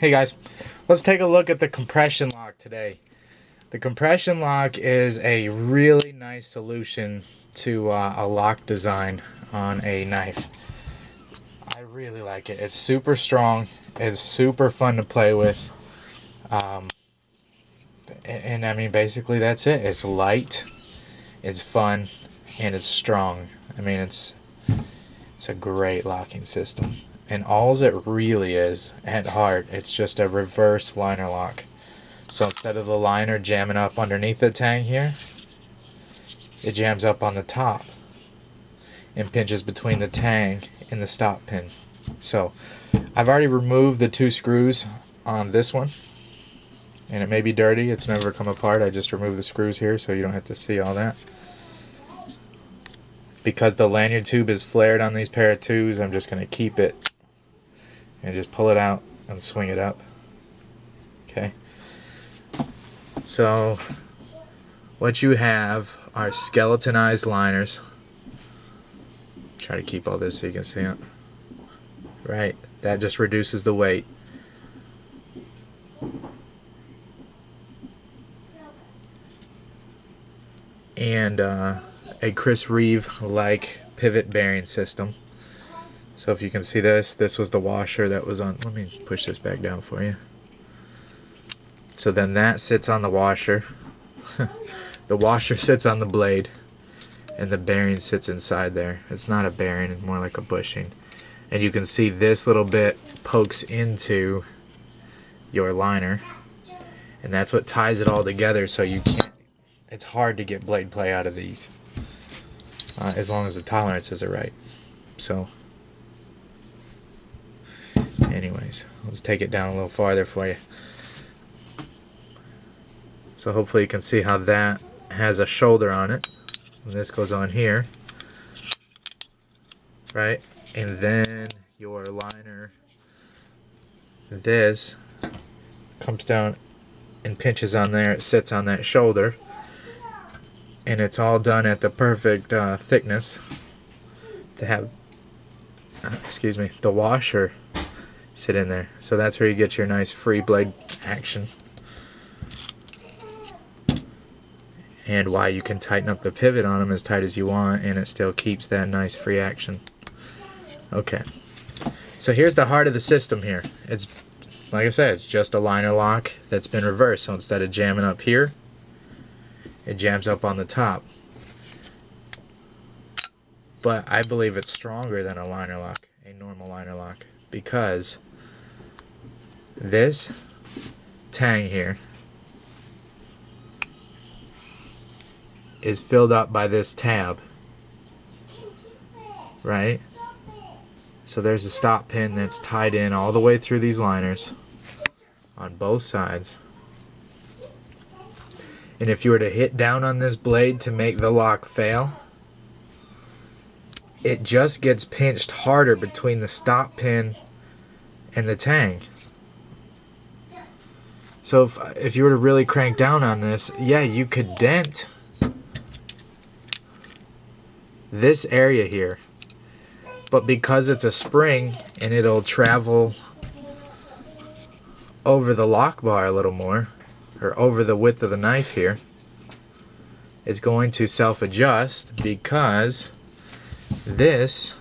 Hey guys, let's take a look at the compression lock today. The compression lock is a really nice solution to a lock design on a knife. I really like it. It's super strong. It's super fun to play with. And I mean, basically that's it. It's light, it's fun, and it's strong. I mean, it's a great locking system. And all it really is, at heart, it's just a reverse liner lock. So instead of the liner jamming up underneath the tang here, it jams up on the top and pinches between the tang and the stop pin. So I've already removed the 2 screws on this one, and it may be dirty. It's never come apart. I just removed the screws here so you don't have to see all that. Because the lanyard tube is flared on these pair of 2s, I'm just going to keep it and just pull it out and swing it up. Okay. So what you have are skeletonized liners. Try to keep all this so you can see it. Right. That just reduces the weight. And a Chris Reeve like pivot bearing system. So if you can see this was the washer that was on. Let me push this back down for you. So then that sits on the washer. The washer sits on the blade, and the bearing sits inside there. It's not a bearing, it's more like a bushing. And you can see this little bit pokes into your liner, and that's what ties it all together. So you can't. It's hard to get blade play out of these, as long as the tolerances are right. So anyways, let's take it down a little farther for you. So hopefully you can see how that has a shoulder on it. And this goes on here, right? And then your liner, this comes down and pinches on there. It sits on that shoulder, and it's all done at the perfect thickness to have, the washer sit in there. So that's where you get your nice free blade action, and why you can tighten up the pivot on them as tight as you want, and it still keeps that nice free action. Okay, so here's the heart of the system here. It's, like I said, it's just a liner lock that's been reversed. So instead of jamming up here, it jams up on the top. But I believe it's stronger than a liner lock, a normal liner lock, because this tang here is filled up by this tab, right? So there's a stop pin that's tied in all the way through these liners on both sides. And if you were to hit down on this blade to make the lock fail, it just gets pinched harder between the stop pin and the tang. So if you were to really crank down on this, yeah, you could dent this area here, but because it's a spring and it'll travel over the lock bar a little more, or over the width of the knife here, it's going to self-adjust because this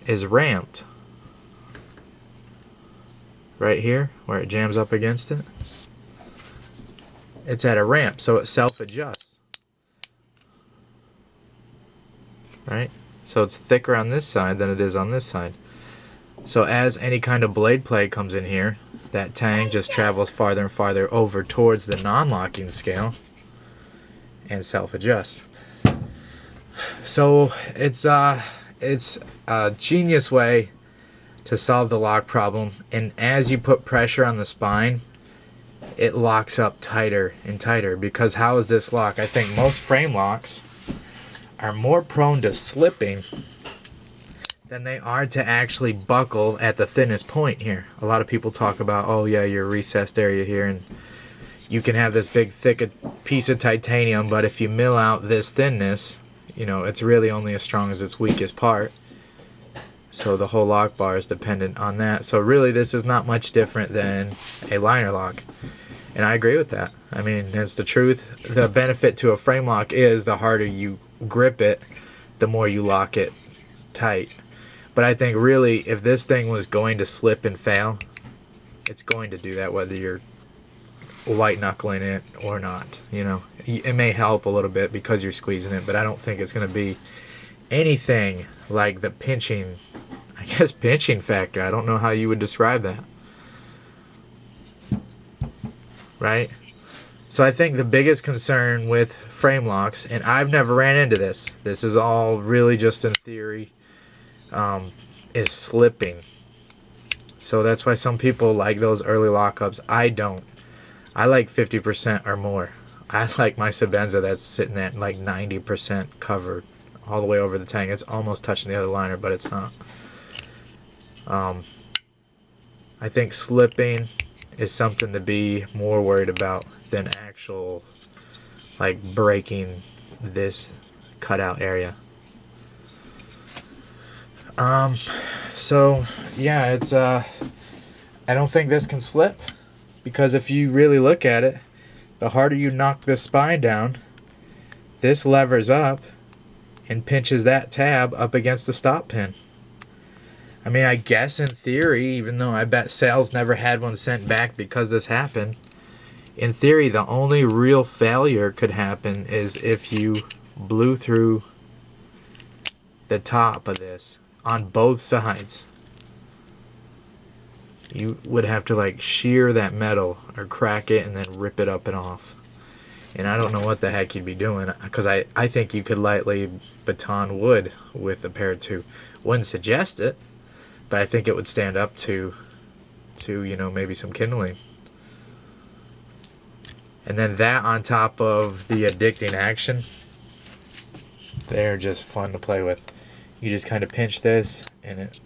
is ramped right here where it jams up against it. It's at a ramp, so it self-adjusts. Right? So it's thicker on this side than it is on this side. So as any kind of blade play comes in here, that tang just travels farther and farther over towards the non-locking scale and self-adjusts. So it's a genius way to solve the lock problem, and as you put pressure on the spine, it locks up tighter and tighter. Because how is this lock? I think most frame locks are more prone to slipping than they are to actually buckle at the thinnest point here. A lot of people talk about, oh yeah, your recessed area here, and you can have this big thick piece of titanium, but if you mill out this thinness, you know, it's really only as strong as its weakest part. So the whole lock bar is dependent on that. So really this is not much different than a liner lock. And I agree with that. I mean, it's the truth. The benefit to a frame lock is the harder you grip it, the more you lock it tight. But I think really if this thing was going to slip and fail, it's going to do that whether you're white knuckling it or not. You know, it may help a little bit because you're squeezing it, but I don't think it's going to be anything like the pinching, I guess, pinching factor. I don't know how you would describe that. Right? So I think the biggest concern with frame locks, and I've never ran into this, this is all really just in theory, is slipping. So that's why some people like those early lockups. I don't. I like 50% or more. I like my Sebenza that's sitting at like 90% covered all the way over the tank. It's almost touching the other liner, but it's not. I think slipping is something to be more worried about than actual like breaking this cutout area. So yeah, it's I don't think this can slip, because if you really look at it, the harder you knock this spine down, this levers up and pinches that tab up against the stop pin. I mean, I guess in theory, even though I bet sales never had one sent back because this happened, in theory, the only real failure could happen is if you blew through the top of this on both sides. You would have to like shear that metal or crack it and then rip it up and off. And I don't know what the heck you'd be doing, because I think you could lightly baton wood with a pair two. Wouldn't suggest it, but I think it would stand up to you know, maybe some kindling. And then that on top of the addicting action, they're just fun to play with. You just kind of pinch this and it,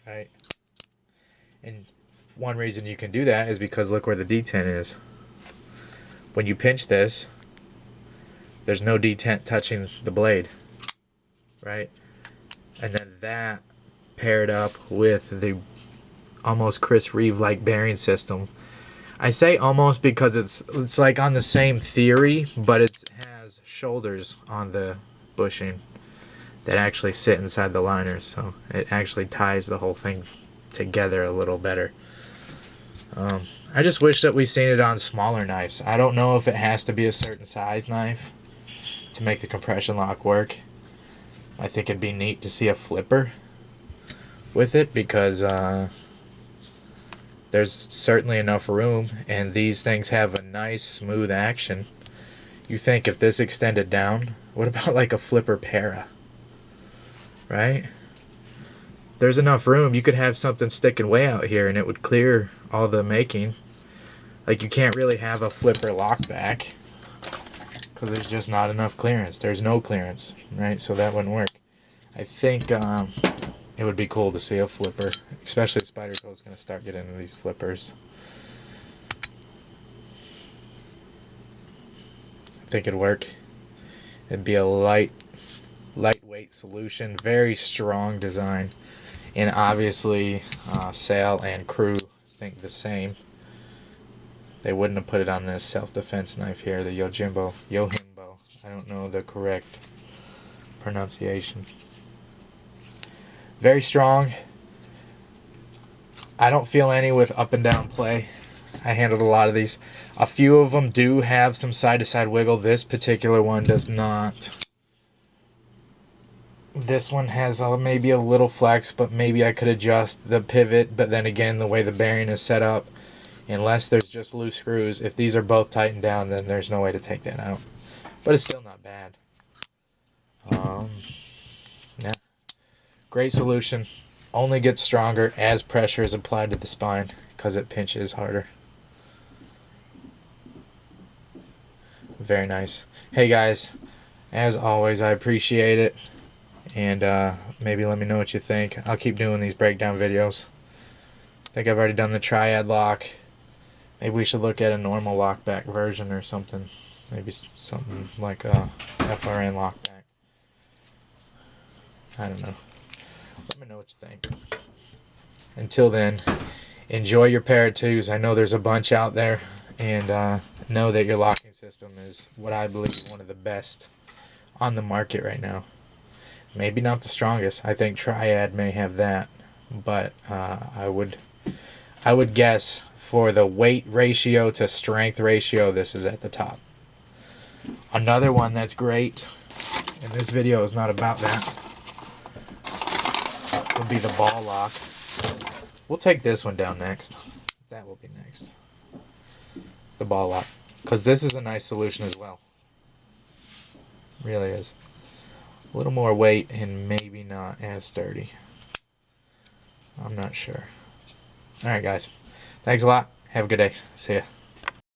right? And one reason you can do that is because look where the detent is. When you pinch this, there's no detent touching the blade, right? And then that paired up with the almost Chris Reeve-like bearing system. I say almost because it's like on the same theory, but it has shoulders on the bushing that actually sit inside the liners, so it actually ties the whole thing together a little better. I just wish that we seen it on smaller knives. I don't know if it has to be a certain size knife to make the compression lock work. I think it'd be neat to see a flipper with it, because there's certainly enough room, and these things have a nice smooth action. You think if this extended down, what about like a flipper para, right? There's enough room. You could have something sticking way out here and it would clear all the making. Like, you can't really have a flipper lock back because there's just not enough clearance. There's no clearance, right? So that wouldn't work. I think it would be cool to see a flipper, especially if Spyderco is going to start getting into these flippers. I think it'd work. It'd be a lightweight solution, very strong design, and obviously Sal and crew think the same. They wouldn't have put it on this self-defense knife here, the Yojimbo. I don't know the correct pronunciation. Very strong. I don't feel any with up and down play. I handled a lot of these. A few of them do have some side-to-side wiggle. This particular one does not. This one has maybe a little flex, but maybe I could adjust the pivot. But then again, the way the bearing is set up, unless there's just loose screws, if these are both tightened down, then there's no way to take that out. But it's still not bad. Yeah. Great solution. Only gets stronger as pressure is applied to the spine because it pinches harder. Very nice. Hey guys, as always, I appreciate it. And maybe let me know what you think. I'll keep doing these breakdown videos. I think I've already done the triad lock. Maybe we should look at a normal lockback version or something. Maybe something like a FRN lockback. I don't know. Let me know what you think. Until then, enjoy your pair of twos. I know there's a bunch out there, and know that your locking system is what I believe one of the best on the market right now. Maybe not the strongest. I think Triad may have that, but I would guess for the weight ratio to strength ratio, this is at the top. Another one that's great, and this video is not about that, would be the ball lock. We'll take this one down next. That will be next. The ball lock. Because this is a nice solution as well. Really is. A little more weight and maybe not as sturdy. I'm not sure. Alright guys. Thanks a lot. Have a good day. See ya.